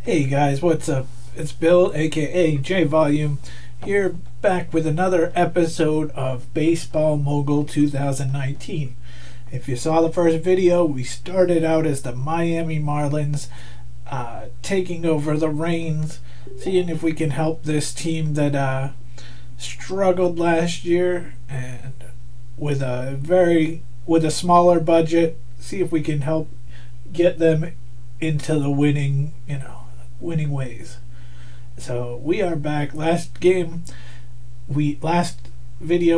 Hey guys, what's up? It's Bill, aka J Volume, here back with another episode of Baseball Mogul 2019. If you saw the first video, we started out as the Miami Marlins, taking over the reins, seeing if we can help this team that struggled last year, and with a smaller budget, see if we can help get them into the winning ways. So we are back. Last video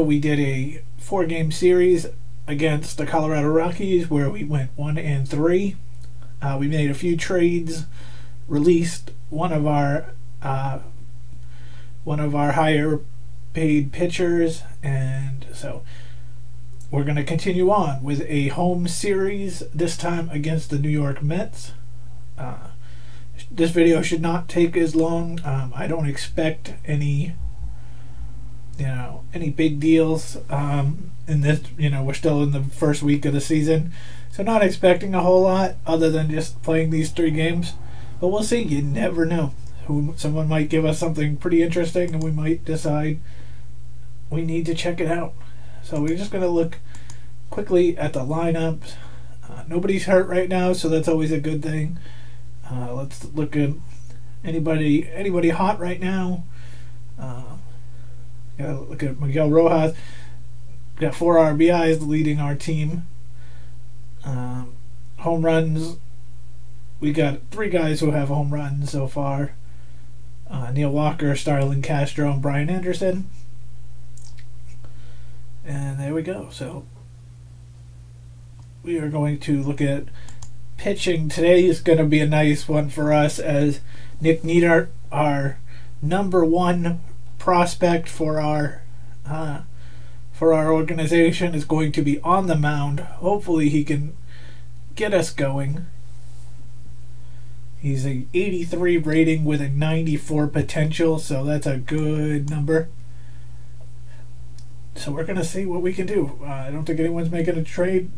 we did a 4-game series against the Colorado Rockies where we went 1-3. We made a few trades, released one of our higher paid pitchers, and so we're going to continue on with a home series, this time against the New York Mets. This video should not take as long. I don't expect any big deals in this. We're still in the first week of the season, so not expecting a whole lot other than just playing these 3 games. But we'll see. You never know. Someone might give us something pretty interesting, and we might decide we need to check it out. So we're just going to look quickly at the lineups. Nobody's hurt right now, so that's always a good thing. Let's look at anybody hot right now. Look at Miguel Rojas. Got 4 RBIs leading our team. Home runs. We got 3 guys who have home runs so far. Neil Walker, Starlin Castro, and Brian Anderson. And there we go. So we are going to look at pitching. Today is going to be a nice one for us, as Nick Neidert, our #1 prospect for our organization, is going to be on the mound. Hopefully he can get us going. He's a 83 rating with a 94 potential, so that's a good number. So we're going to see what we can do. I don't think anyone's making a trade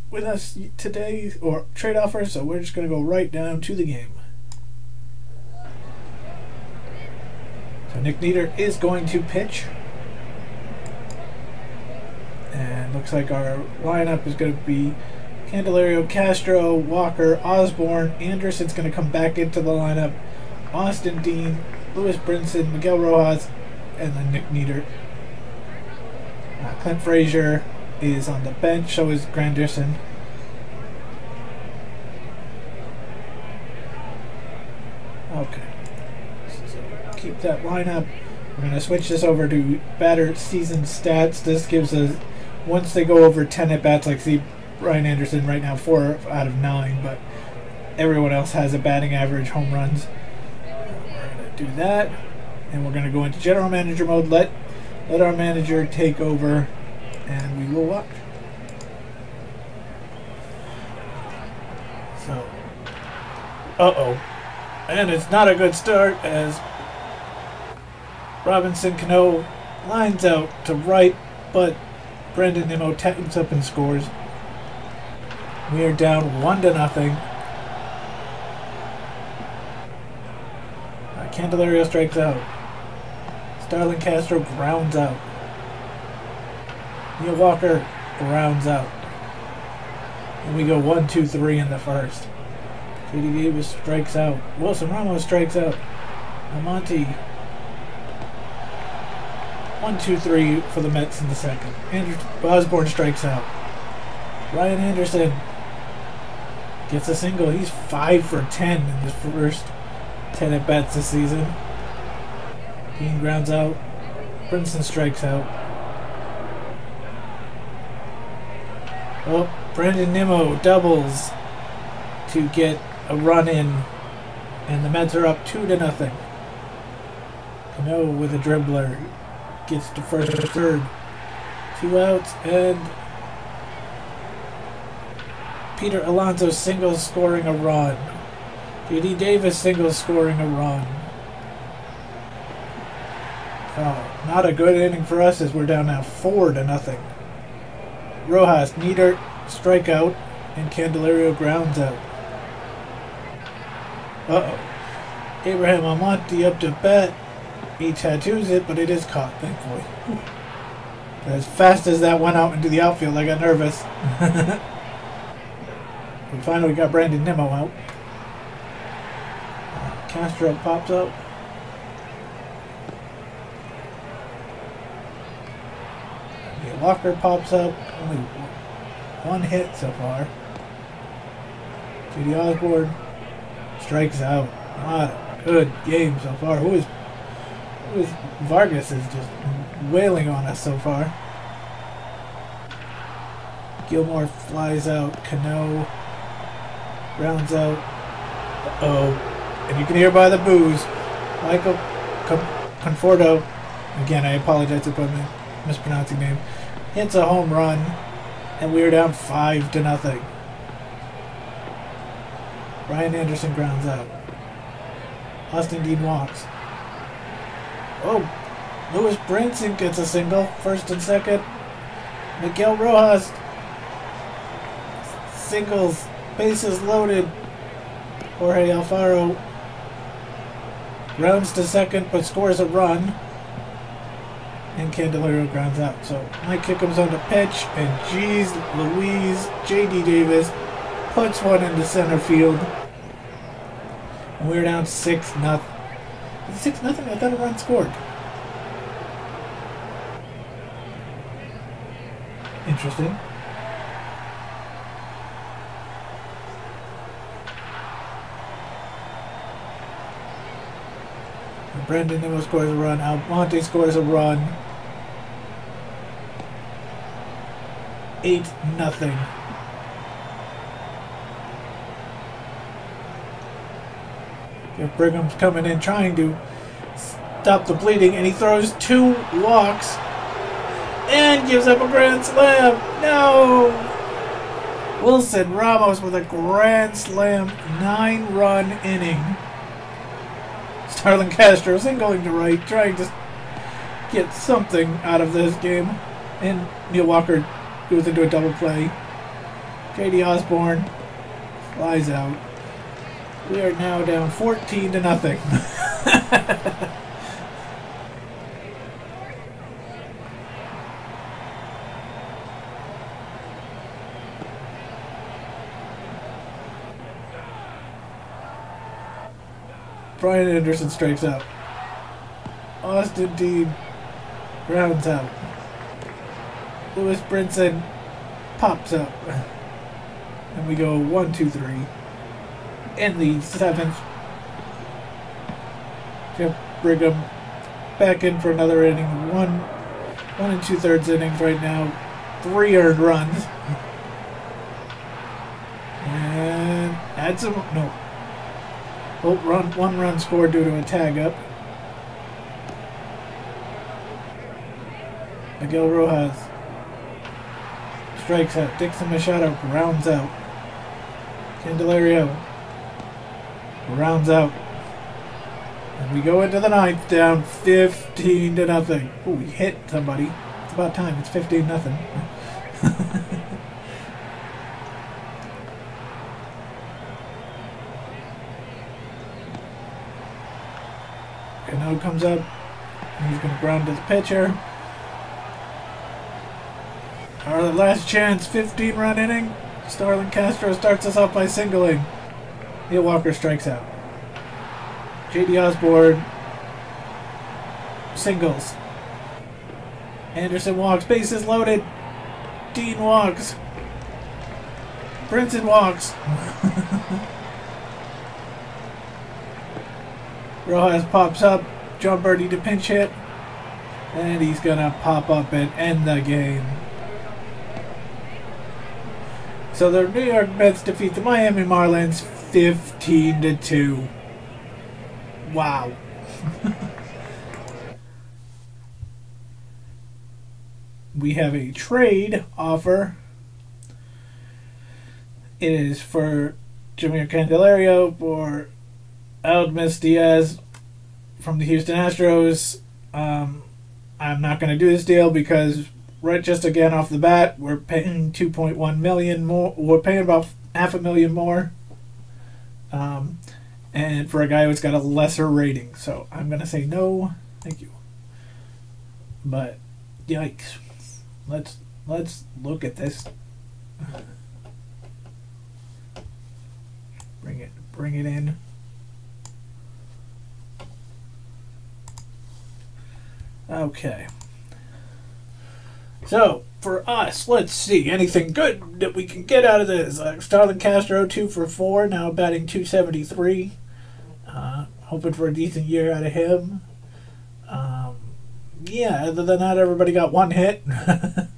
with us today, or trade offer, so we're just going to go right down to the game. So Nick Neidert is going to pitch, and looks like our lineup is going to be Candelario, Castro, Walker, Osborne. Anderson's going to come back into the lineup. Austin Dean, Lewis Brinson, Miguel Rojas, and then Nick Neidert. Clint Frazier is on the bench, so is Granderson. Okay, so keep that lineup. We're going to switch this over to batter season stats. This gives us, once they go over 10 at-bats, like see Brian Anderson right now 4 out of 9, but everyone else has a batting average, home runs. We're going to do that, and we're going to go into general manager mode. Let our manager take over, and we will watch. So, and it's not a good start, as Robinson Cano lines out to right, but Brendan Nimmo tightens up and scores. We are down 1-0. Candelario strikes out. Starlin Castro grounds out. Neil Walker grounds out. And we go 1-2-3 in the first. J.D. Davis strikes out. Wilson Ramos strikes out. Almonte. 1-2-3 for the Mets in the second. Osborne strikes out. Ryan Anderson gets a single. He's 5 for 10 in his first 10 at-bats this season. Dean grounds out. Brinson strikes out. Oh, Brandon Nimmo doubles to get a run in, and the Mets are up 2-0. Cano with a dribbler gets to first or third. 2 outs, and Peter Alonso singles scoring a run. J.D. Davis singles scoring a run. Oh, not a good inning for us, as we're down now 4-0. Rojas, Neidert strikeout, and Candelario grounds out. Uh-oh. Abraham Almonte up to bat. He tattoos it, but it is caught, thankfully. As fast as that went out into the outfield, I got nervous. We finally got Brandon Nimmo out. Castro pops up. Walker pops up. Only one hit so far. J.D. Osborne strikes out. What a good game so far. Who is Vargas is just wailing on us so far. Gilmore flies out. Cano rounds out. Uh-oh. And you can hear by the boos. Michael Conforto. Again, I apologize if I'm mispronouncing name. Hits a home run. And we are down 5-0. Ryan Anderson grounds out. Austin Dean walks. Oh, Lewis Brinson gets a single. First and second. Miguel Rojas singles. Bases loaded. Jorge Alfaro rounds to second but scores a run. And Candelario grounds out. So Mike Kickham's on the pitch. And geez Louise, J.D. Davis puts one into center field. And we're down 6-0. 6-0? I thought a run scored. Interesting. And Brandon Nimmo scores a run. Almonte scores a run. 8-0. Brigham's coming in trying to stop the bleeding, and he throws 2 walks and gives up a grand slam. No! Wilson Ramos with a grand slam 9-run inning. Starlin Castro singling to right, trying to get something out of this game. And Neil Walker goes into a double play. J.D. Osborne flies out. We are now down 14-0. Brian Anderson strikes out. Austin Dean grounds out. Lewis Brinson pops up. And we go 1-2-3. In the 7th, Jeff Brigham back in for another inning. 1 2/3 innings right now. 3 earned runs. And had some no. Oh, one run scored due to a tag up. Miguel Rojas strikes out. Dixon Machado rounds out. Candelario rounds out. And we go into the 9th down 15-0. Oh, we hit somebody. It's about time. It's 15-0. Cano comes up. He's going to ground to the pitcher. Our last chance, 15-run inning. Starlin Castro starts us off by singling. Neil Walker strikes out. J.D. Osborne singles. Anderson walks. Bases loaded. Dean walks. Brinson walks. Rojas pops up. John Birdie to pinch hit. And he's going to pop up and end the game. So the New York Mets defeat the Miami Marlins 15-2. Wow. We have a trade offer. It is for Jamier Candelario for Aledmys Diaz from the Houston Astros. I'm not going to do this deal because right just again off the bat, we're paying $2.1 million more. We're paying about $500,000 more. and for a guy who's got a lesser rating. So I'm gonna say no, thank you. But yikes. Let's look at this. Bring it in. Okay. So for us, let's see anything good that we can get out of this. Starlin Castro 2 for 4, now batting .273. Hoping for a decent year out of him. Yeah, other than that, everybody got one hit. The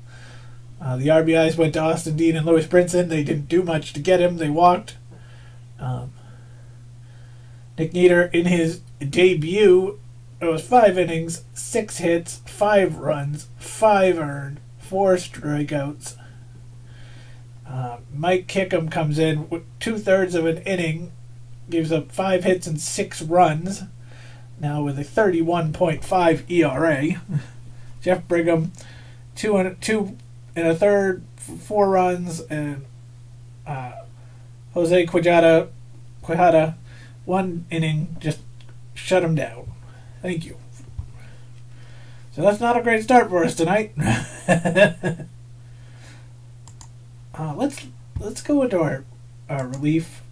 RBIs went to Austin Dean and Lewis Brinson. They didn't do much to get him. They walked. Nick Nieder, in his debut, it was 5 innings, 6 hits, 5 runs, 5 earned, 4 strikeouts. Mike Kickham comes in with 2/3 of an inning, gives up 5 hits and 6 runs, now with a 31.5 ERA. Jeff Brigham, 2 1/3, 4 runs, and Jose Quijada, 1 inning, just shut him down. Thank you. So that's not a great start for us tonight. Let's go into our relief.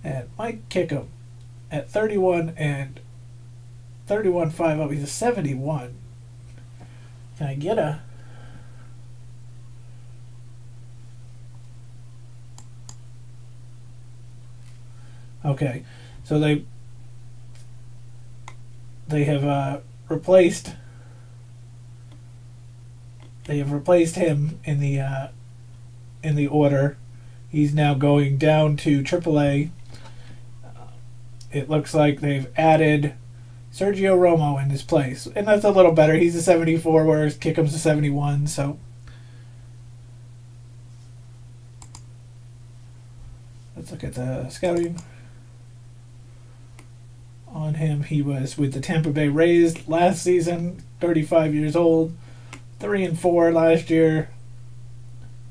And Mike Kickham at 31 and 31.5 up. He's a 71. Can I get a? Okay, so they have replaced him in the order. He's now going down to AAA. It looks like they've added Sergio Romo in his place, and that's a little better. He's a 74, whereas Kickham's a 71. So let's look at the scouting on him. He was with the Tampa Bay Rays last season, 35 years old, 3-4 last year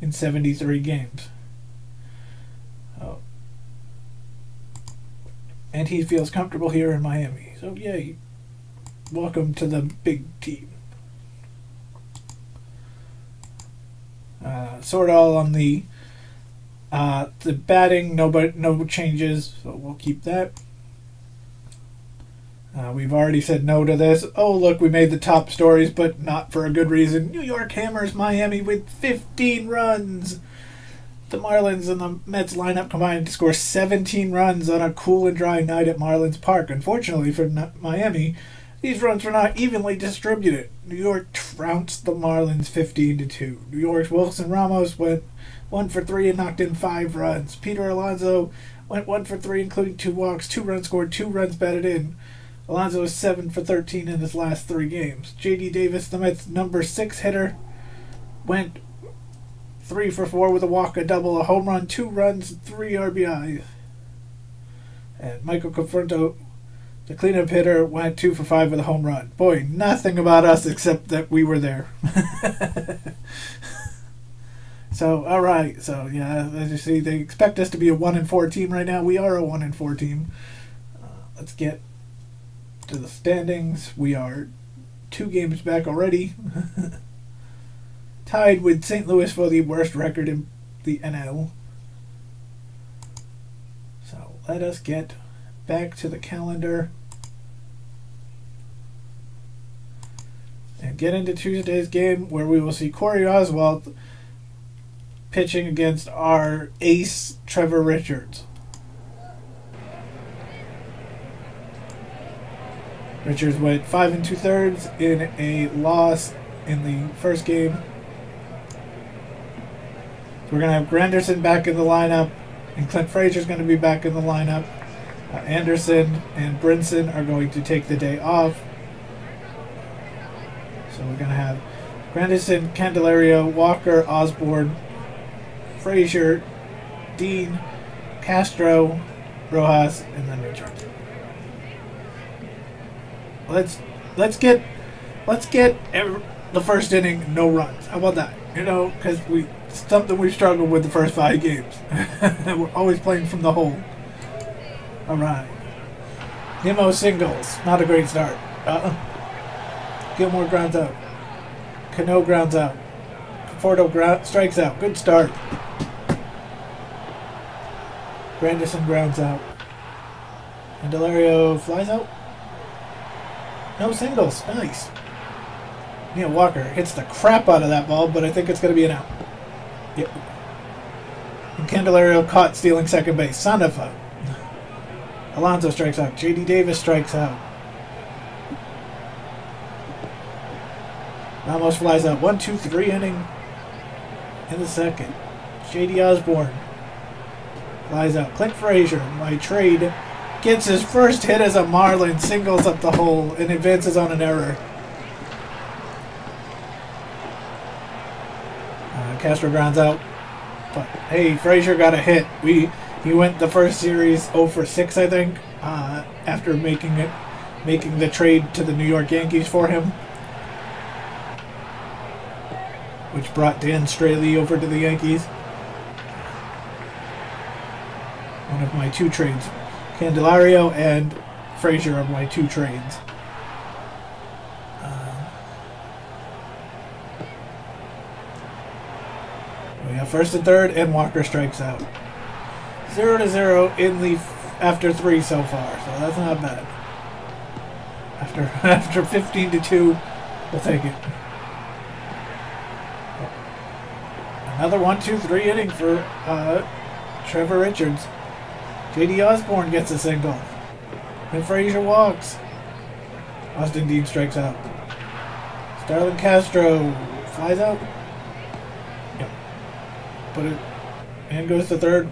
in 73 games. And he feels comfortable here in Miami. So yay. Welcome to the big team. Sort of all on the batting, no changes, so we'll keep that. We've already said no to this. Oh, look, we made the top stories, but not for a good reason. New York hammers Miami with 15 runs. The Marlins and the Mets lineup combined to score 17 runs on a cool and dry night at Marlins Park. Unfortunately for Miami, these runs were not evenly distributed. New York trounced the Marlins 15-2. New York's Wilson Ramos went 1 for 3 and knocked in 5 runs. Peter Alonso went 1 for 3, including 2 walks, 2 runs scored, 2 runs batted in. Alonso was 7 for 13 in his last 3 games. J.D. Davis, the Mets' number 6 hitter, went 3 for 4 with a walk, a double, a home run, 2 runs, 3 RBIs. And Michael Conforto, the cleanup hitter, went 2 for 5 with a home run. Boy, nothing about us except that we were there. So, alright. So, yeah, as you see, they expect us to be a 1-4 team right now. We are a 1-4 team. Let's get to the standings. We are 2 games back already. Tied with St. Louis for the worst record in the NL. So let us get back to the calendar and get into Tuesday's game, where we will see Corey Oswalt pitching against our ace Trevor Richards. Richards went 5 2/3 in a loss in the first game. We're going to have Granderson back in the lineup, and Clint Frazier's going to be back in the lineup. Anderson and Brinson are going to take the day off. So we're going to have Granderson, Candelario, Walker, Osborne, Frazier, Dean, Castro, Rojas, and then Richards. Let's get the first inning no runs. How about that? You know, because we It's something we've struggled with the first 5 games. We're always playing from the hole. Alright. Nimmo singles. Not a great start. Gilmore grounds out. Cano grounds out. Conforto strikes out. Good start. Granderson grounds out. And Delario flies out. No singles. Nice. Neil Walker hits the crap out of that ball, but I think it's going to be an out. Yep. And Candelario caught stealing second base. Son of a... Alonso strikes out. J.D. Davis strikes out. Ramos flies out. 1-2-3 inning in the second. J.D. Osborne flies out. Clint Frazier, my trade, gets his first hit as a Marlin, singles up the hole, and advances on an error. Castro grounds out. But hey, Frazier got a hit. He went the first series 0 for 6, I think, after making the trade to the New York Yankees for him, which brought Dan Straley over to the Yankees. One of my 2 trades. Candelario and Frazier are my 2 trades. We have first and third, and Walker strikes out. 0-0 in the after 3 so far, so that's not bad. After 15-2, we'll take it. Another 1-2-3 inning for Trevor Richards. J.D. Osborne gets a single. And Frazier walks. Austin Dean strikes out. Starlin Castro flies out. Yep. Put it and goes to third.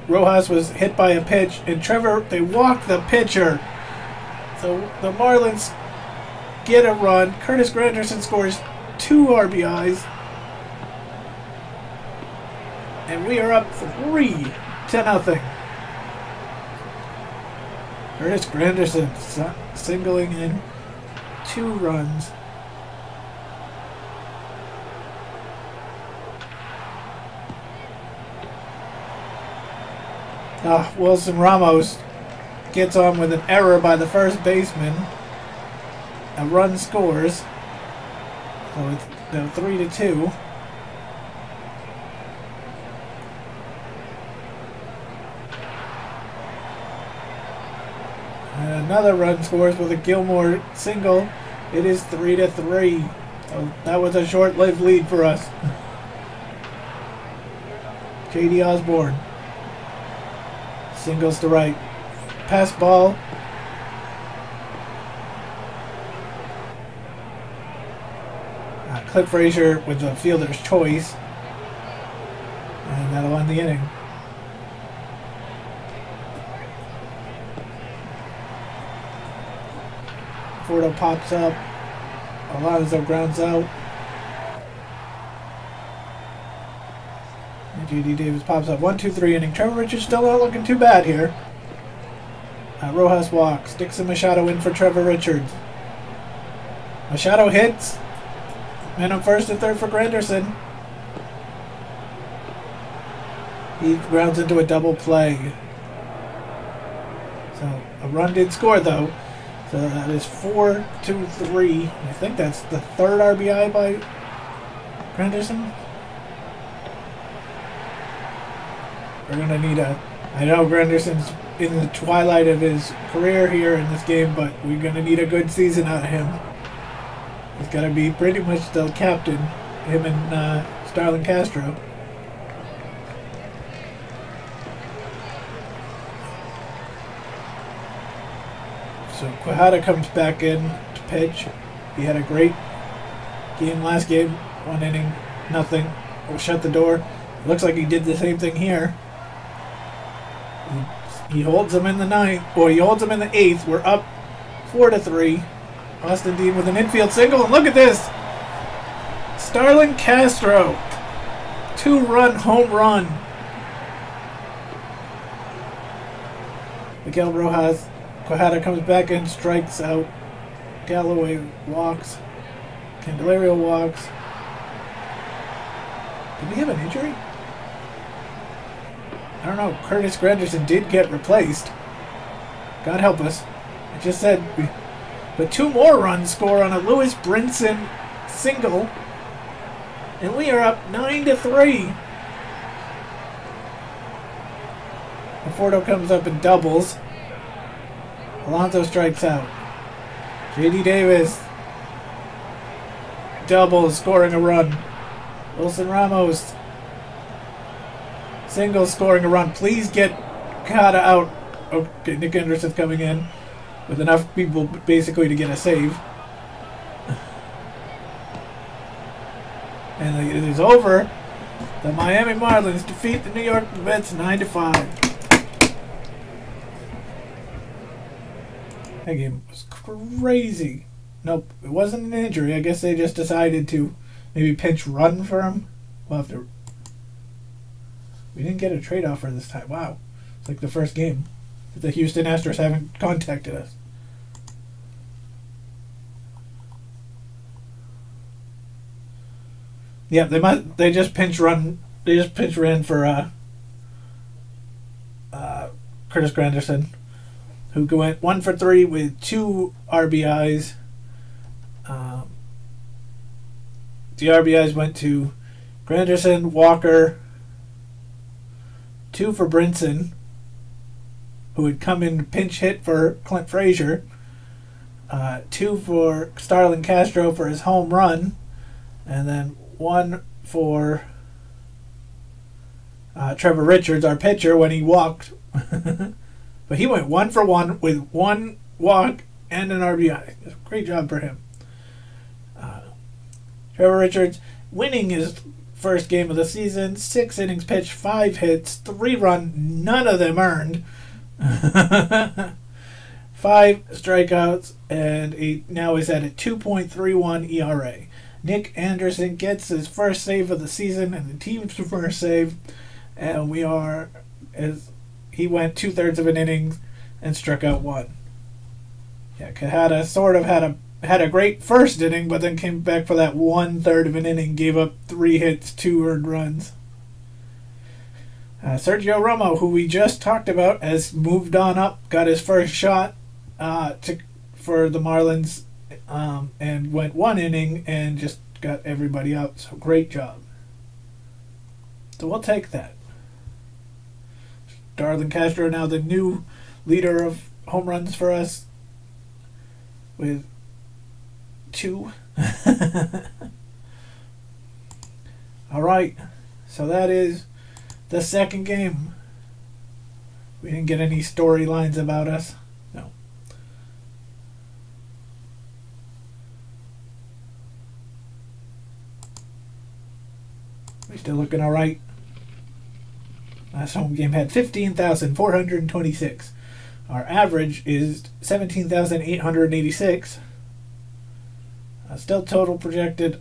Rojas was hit by a pitch, and they walked the pitcher. So the Marlins get a run. Curtis Granderson scores 2 RBIs. And we are up 3-0. Curtis Granderson singling in 2 runs. Wilson Ramos gets on with an error by the first baseman. A run scores. So it's now 3-2. And another run scores with a Gilmore single. It is 3-3. So that was a short-lived lead for us. J.D. Osborne singles to right. Pass ball. Clint Frazier with the fielder's choice. And that'll end the inning. Fordo pops up. Alonso grounds out. J.D. Davis pops up. 1-2-3 inning. Trevor Richards still not looking too bad here. Rojas walks. Dixon Machado in for Trevor Richards. Machado hits. Man on first and third for Granderson. He grounds into a double play. So a run did score though. So that is 4-2-3. I think that's the 3rd RBI by Granderson. We're going to need I know Granderson's in the twilight of his career here in this game, but we're going to need a good season out of him. He's got to be pretty much the captain, him and Starlin Castro. So Quijada comes back in to pitch. He had a great game last game. 1 inning, nothing. We'll shut the door. Looks like he did the same thing here. He holds him in the 9th, or he holds him in the 8th. We're up 4-3. Austin Dean with an infield single, and look at this! Starlin Castro, 2-run home run. Miguel Rojas, Quijada comes back in, strikes out. Galloway walks. Candelario walks. Did we have an injury? I don't know. Curtis Granderson did get replaced. God help us. I just said, but 2 more runs score on a Lewis Brinson single, and we are up 9-3. Conforto comes up and doubles. Alonso strikes out. J.D. Davis doubles, scoring a run. Wilson Ramos single, scoring a run. Please get Kata out. Okay, Nick Anderson's coming in with enough people basically to get a save. And it is over. The Miami Marlins defeat the New York Mets 9-5. That game was crazy. Nope, it wasn't an injury. I guess they just decided to maybe pinch run for him. We'll have to. We didn't get a trade offer this time. Wow. It's like the first game. The Houston Astros haven't contacted us. Yeah, they just pinch run. They just pinch ran for Curtis Granderson, who went 1 for 3 with 2 RBIs. The RBIs went to Granderson, Walker, 2 for Brinson, who had come in pinch hit for Clint Frazier, 2 for Starlin Castro for his home run, and then 1 for Trevor Richards, our pitcher, when he walked. But he went 1 for 1 with 1 walk and an RBI. Great job for him. Trevor Richards winning his first game of the season. 6 innings pitched, 5 hits, 3 runs, none of them earned. 5 strikeouts, and he now is at a 2.31 ERA. Nick Anderson gets his first save of the season and the team's first save, and he went 2/3 of an inning and struck out 1. Yeah, Quijada sort of had a great first inning, but then came back for that 1/3 of an inning, gave up 3 hits, 2 earned runs. Sergio Romo, who we just talked about, has moved on up, got his first shot for the Marlins, and went 1 inning and just got everybody out. So great job. So we'll take that. Starlin Castro now the new leader of home runs for us with 2. All right, so that is the second game. We didn't get any storylines about us. No. We're still looking all right. Last home game had 15,426. Our average is 17,886. Still total projected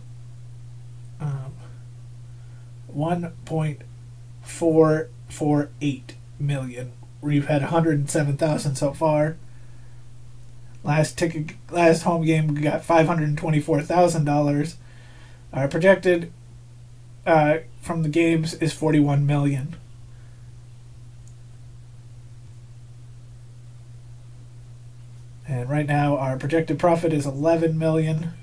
1.448 million. We've had 107,000 so far. Last home game we got $524,000. Our projected from the games is 41 million. And right now our projected profit is 11 million.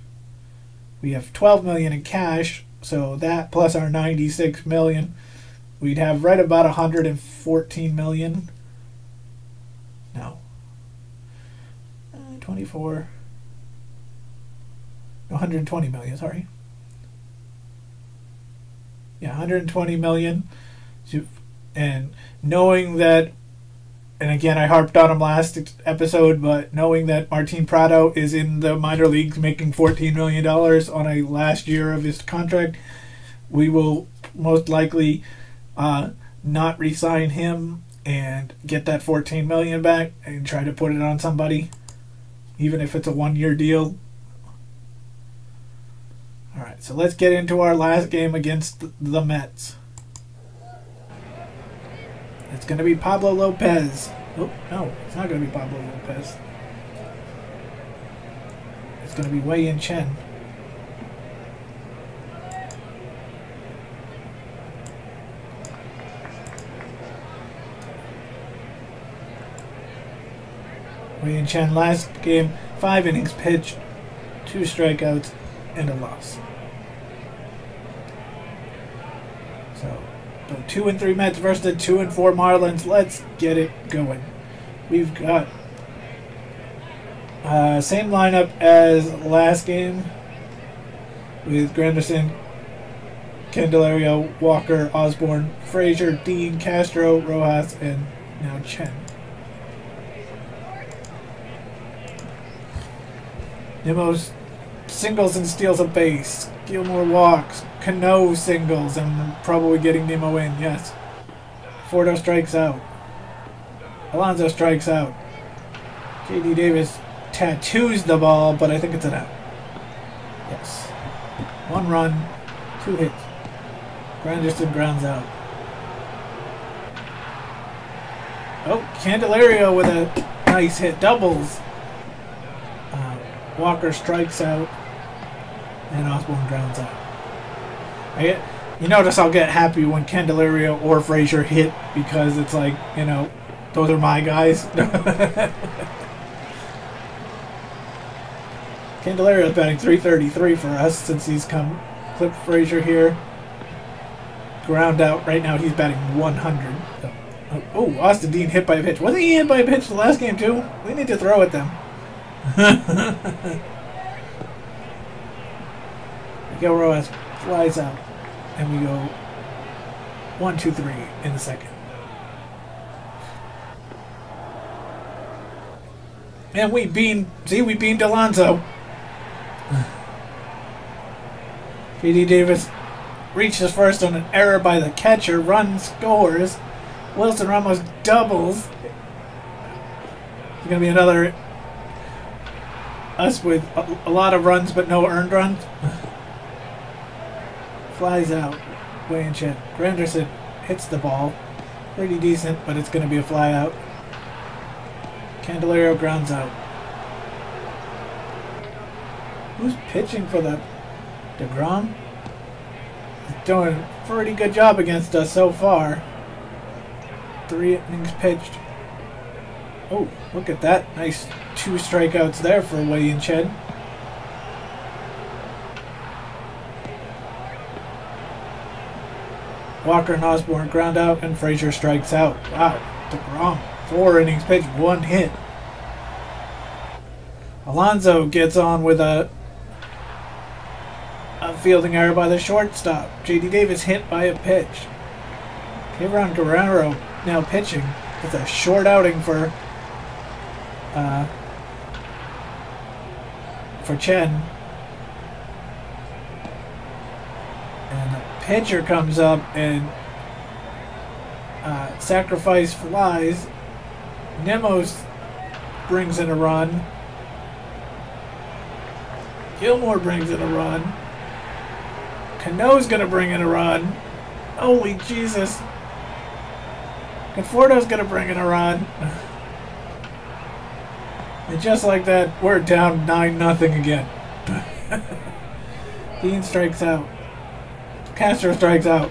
We have 12 million in cash, so that plus our 96 million, we'd have right about 114 million. No. 24. 120 million, sorry. Yeah, 120 million. And knowing that, and again, I harped on him last episode, but knowing that Martin Prado is in the minor leagues making $14 million on a last year of his contract, we will most likely not re-sign him and get that $14 million back and try to put it on somebody, even if it's a 1-year deal. All right, so let's get into our last game against the Mets. It's going to be Pablo Lopez. Oh, no, it's not going to be Pablo Lopez. It's going to be Wei Yin Chen. Wei and Chen last game, 5 innings pitched, 2 strikeouts, and a loss. So, 2 and 3 Mets versus the 2 and 4 Marlins. Let's get it going. We've got same lineup as last game with Granderson, Candelario, Walker, Osborne, Frazier, Dean, Castro, Rojas, and now Chen. Nimmo's singles and steals a base. Gilmore walks. Cano singles and probably getting Nimmo in, yes. Fordo strikes out. Alonso strikes out. J.D. Davis tattoos the ball, but I think it's an out. Yes. 1 run, 2 hits. Granderson grounds out. Oh, Candelario with a nice hit. Doubles. Walker strikes out. And Osborne grounds out. You notice I'll get happy when Candelario or Frazier hit because it's like, you know, those are my guys. Candelario's batting .333 for us since he's come. Clip Frazier here. Ground out. Right now he's batting 100. Oh, Austin Dean hit by a pitch. Wasn't he hit by a pitch the last game too? We need to throw at them. Miguel Rojas flies out. And we go 1, 2, 3 in the second. And we beamed Alonso. J.D. Davis reaches first on an error by the catcher. Run scores. Wilson Ramos doubles. It's going to be another us with a lot of runs but no earned runs. Flies out. Wei and Chen. Granderson hits the ball. Pretty decent, but it's going to be a fly out. Candelario grounds out. Who's pitching for the DeGrom? He's doing a pretty good job against us so far. 3 innings pitched. Oh, look at that. Nice 2 strikeouts there for Wei and Chen. Walker and Osborne ground out, and Frazier strikes out. Wow, DeGrom, 4 innings pitched, 1 hit. Alonso gets on with a fielding error by the shortstop. J.D. Davis hit by a pitch. Kevron Guerrero now pitching. It's a short outing for Chen. And the pitcher comes up and sacrifice flies. Nemos brings in a run. Gilmore brings in a run. Cano's gonna bring in a run. Holy Jesus. Conforto's gonna bring in a run. And just like that, we're down 9-0 again. Dean strikes out. Castro strikes out.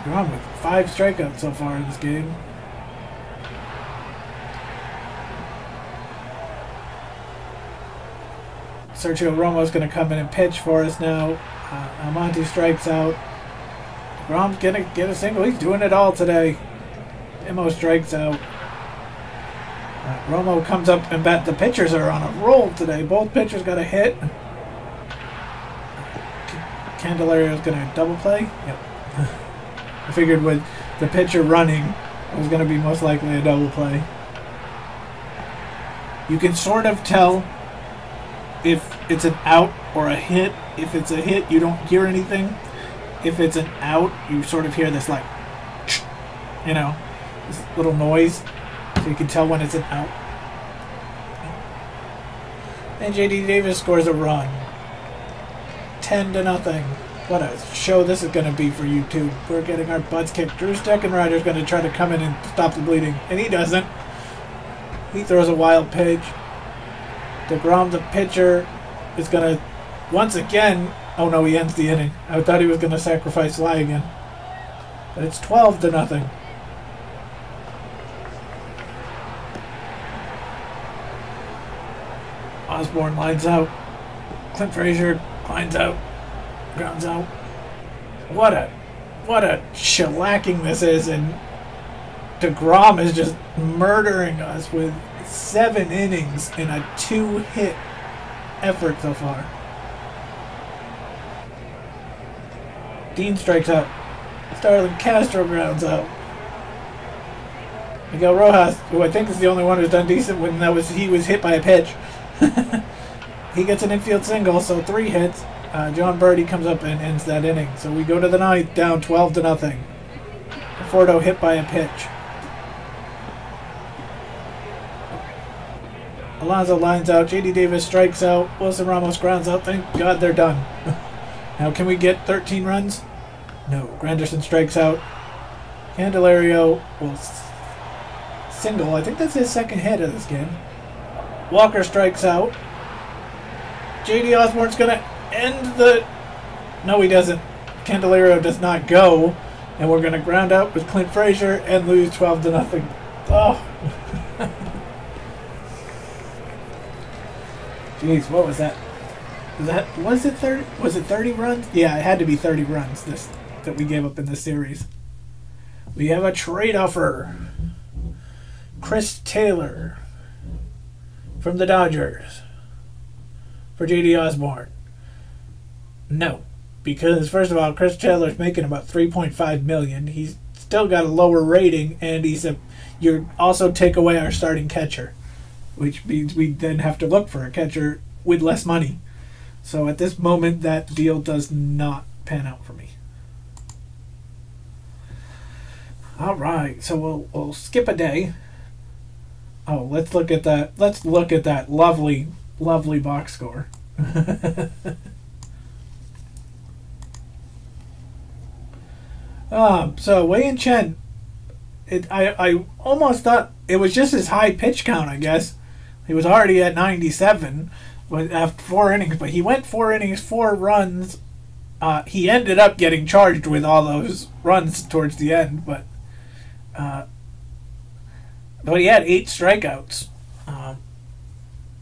DeGrom with 5 strikeouts so far in this game. Sergio Romo's going to come in and pitch for us now. Almonte strikes out. DeGrom's going to get a single. He's doing it all today. Nimmo strikes out. Romo comes up and the pitchers are on a roll today. Both pitchers got a hit. Candelario's going to double play. Yep. I figured with the pitcher running, it was going to be most likely a double play. You can sort of tell if it's an out or a hit. If it's a hit, you don't hear anything. If it's an out, you sort of hear this like, you know, this little noise. So you can tell when it's an out. And J.D. Davis scores a run. 10-0. What a show this is going to be for YouTube. We're getting our butts kicked. Drew Steckenrider's going to try to come in and stop the bleeding. And he doesn't. He throws a wild pitch. DeGrom, the pitcher, is going to once again... Oh no, he ends the inning. I thought he was going to sacrifice fly again. But it's 12-0. Osborne lines out. Clint Frazier lines out. Grounds out. What a shellacking this is, and DeGrom is just murdering us with 7 innings in a 2-hit effort so far. Dean strikes out. Starlin Castro grounds out. Miguel Rojas, who I think is the only one who's done decent when he was hit by a pitch. He gets an infield single, so 3 hits. John Birdie comes up and ends that inning. So we go to the 9th, down 12-0. Conforto hit by a pitch. Alonso lines out. J.D. Davis strikes out. Wilson Ramos grounds out. Thank God they're done. Now, can we get 13 runs? No. Granderson strikes out. Candelario will single. I think that's his 2nd hit of this game. Walker strikes out. J.D. Osborne's going to end the... No, he doesn't. Candelario does not go. And we're going to ground out with Clint Frazier and lose 12-0. Oh. Jeez, what was that? Was it 30? Was it 30 runs? Yeah, it had to be 30 runs that we gave up in this series. We have a trade offer. Chris Taylor from the Dodgers for J.D. Osborne. No, because first of all, Chris Taylor's making about $3.5 million. He's still got a lower rating, and you also take away our starting catcher, which means we then have to look for a catcher with less money. So at this moment, that deal does not pan out for me. All right, so we'll skip a day. Oh, let's look at that. Let's look at that lovely box score. So Wei Chen, I almost thought it was just his high pitch count. I guess he was already at 97 after 4 innings, but he went 4 innings, 4 runs. He ended up getting charged with all those runs towards the end, but he had 8 strikeouts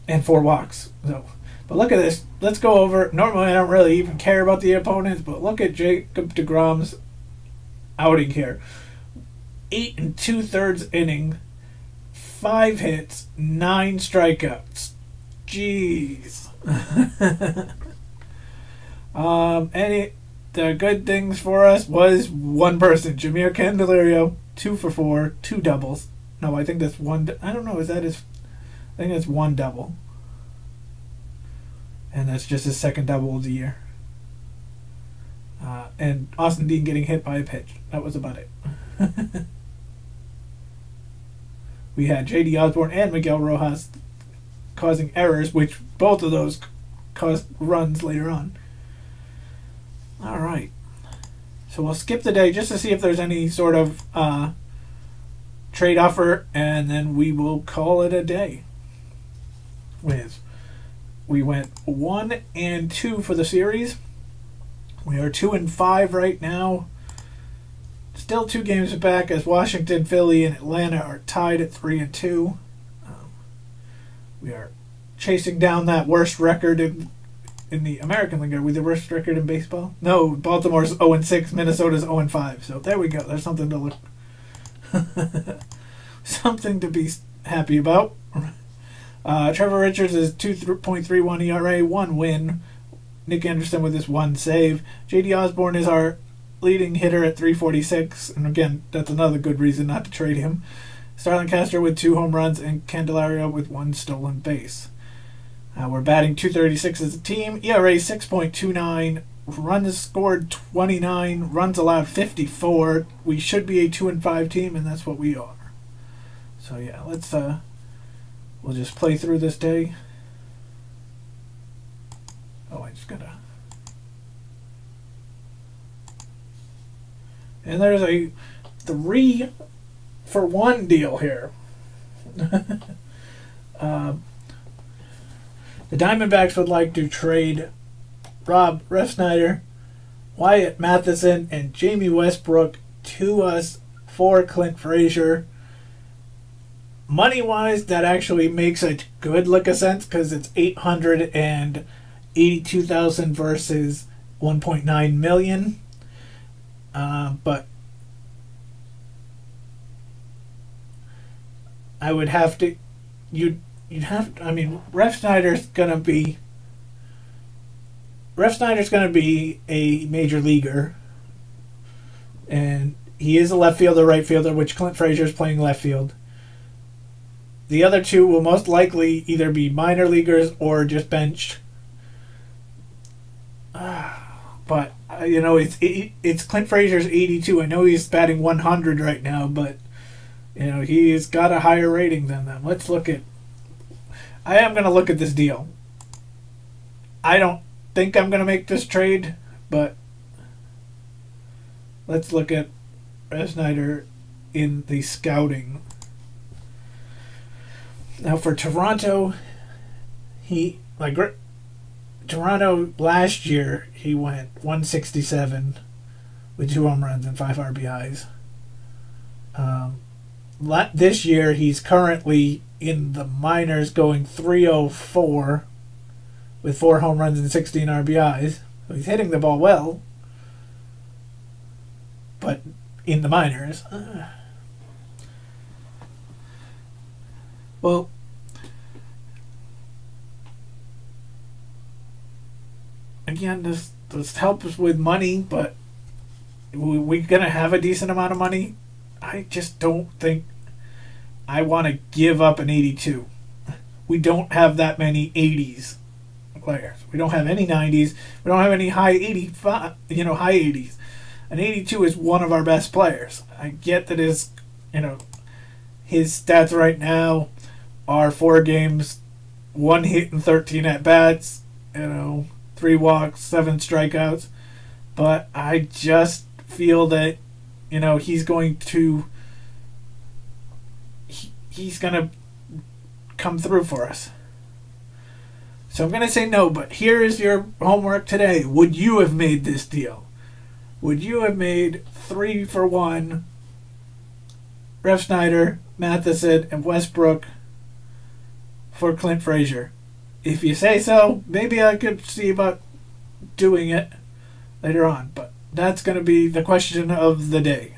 and 4 walks. So, but look at this. Let's go over. Normally, I don't really even care about the opponents, but look at Jacob deGrom's outing here. 8 2/3 inning, 5 hits, 9 strikeouts. Jeez. The good things for us was one person, Jahmyr Candelario, 2 for 4, 2 doubles. No, I think that's one. I don't know. Is that his? I think that's 1 double, and that's just his 2nd double of the year. And Austin Dean getting hit by a pitch. That was about it. We had J.D. Osborne and Miguel Rojas causing errors, which both of those caused runs later on. All right. So we'll skip the day just to see if there's any sort of trade offer, and then we will call it a day. We went 1 and 2 for the series. We are 2 and 5 right now. Still 2 games back, as Washington, Philly, and Atlanta are tied at 3 and 2. We are chasing down that worst record in the American League. Are we the worst record in baseball? No, Baltimore's 0 and 6, Minnesota's 0 and 5. So there we go. There's something to look, something to be happy about. Trevor Richards is 2.31 ERA, 1 win. Nick Anderson with his 1 save. J.D. Osborne is our leading hitter at 346, and again, that's another good reason not to trade him. Starlin Castro with 2 home runs, and Candelario with 1 stolen base. We're batting .236 as a team. ERA 6.29. Runs scored 29. Runs allowed 54. We should be a 2 and 5 team, and that's what we are. So yeah, let's we'll just play through this day. Oh, I just gotta. And there's a 3-for-1 deal here. The Diamondbacks would like to trade Rob Refsnyder, Wyatt Matheson, and Jamie Westbrook to us for Clint Frazier. money-wise, that actually makes a good lick of sense because it's 882,000 versus 1.9 million. But I would have to, you'd have to, I mean, Ref Snyder's gonna be a major leaguer, and he is a left fielder, right fielder, which Clint Frazier's playing left field. The other two will most likely either be minor leaguers or just benched. But you know, it's Clint Frazier's 82. I know he's batting 100 right now, but you know, he's got a higher rating than them. Let's look at. I am going to look at this deal. I don't think I'm going to make this trade, but let's look at Snyder in the scouting. Now for Toronto, Toronto last year he went 167 with 2 home runs and 5 RBIs. This year he's currently in the minors going 304 with 4 home runs and 16 RBIs. So he's hitting the ball well, but in the minors. Well, again, this helps with money, but we're going to have a decent amount of money. I just don't think I want to give up an 82. We don't have that many 80s players. We don't have any 90s. We don't have any high 85, high 80s. An 82 is one of our best players. I get that his stats right now are 4 games, 1 hit and 13 at bats, 3 walks, 7 strikeouts. But I just feel that he's going to come through for us. So I'm going to say no, but here is your homework today. Would you have made this deal? Would you have made 3-for-1 Ref Snyder, Matheson, and Westbrook for Clint Frazier? If you say so, maybe I could see about doing it later on, but that's going to be the question of the day.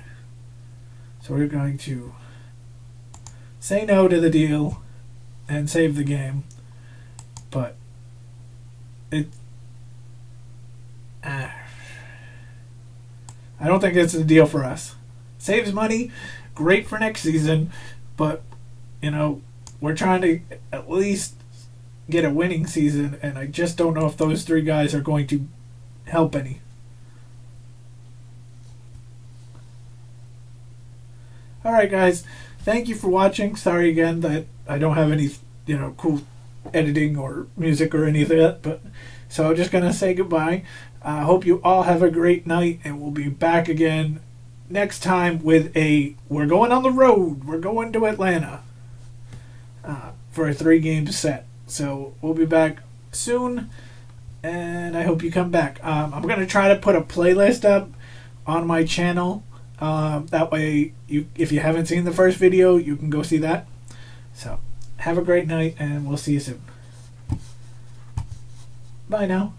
So we're going to say no to the deal and save the game, but I don't think it's a deal for us. Saves money, great for next season, but we're trying to at least get a winning season, and I just don't know if those 3 guys are going to help any. Alright guys, thank you for watching. Sorry again that I don't have any cool editing or music or any of that, but so I'm just gonna say goodbye. I hope you all have a great night, and we'll be back again next time with we're going on the road. We're going to Atlanta for a 3-game set. So we'll be back soon, and I hope you come back. I'm going to try to put a playlist up on my channel. That way, if you haven't seen the first video, you can go see that. So have a great night, and we'll see you soon. Bye now.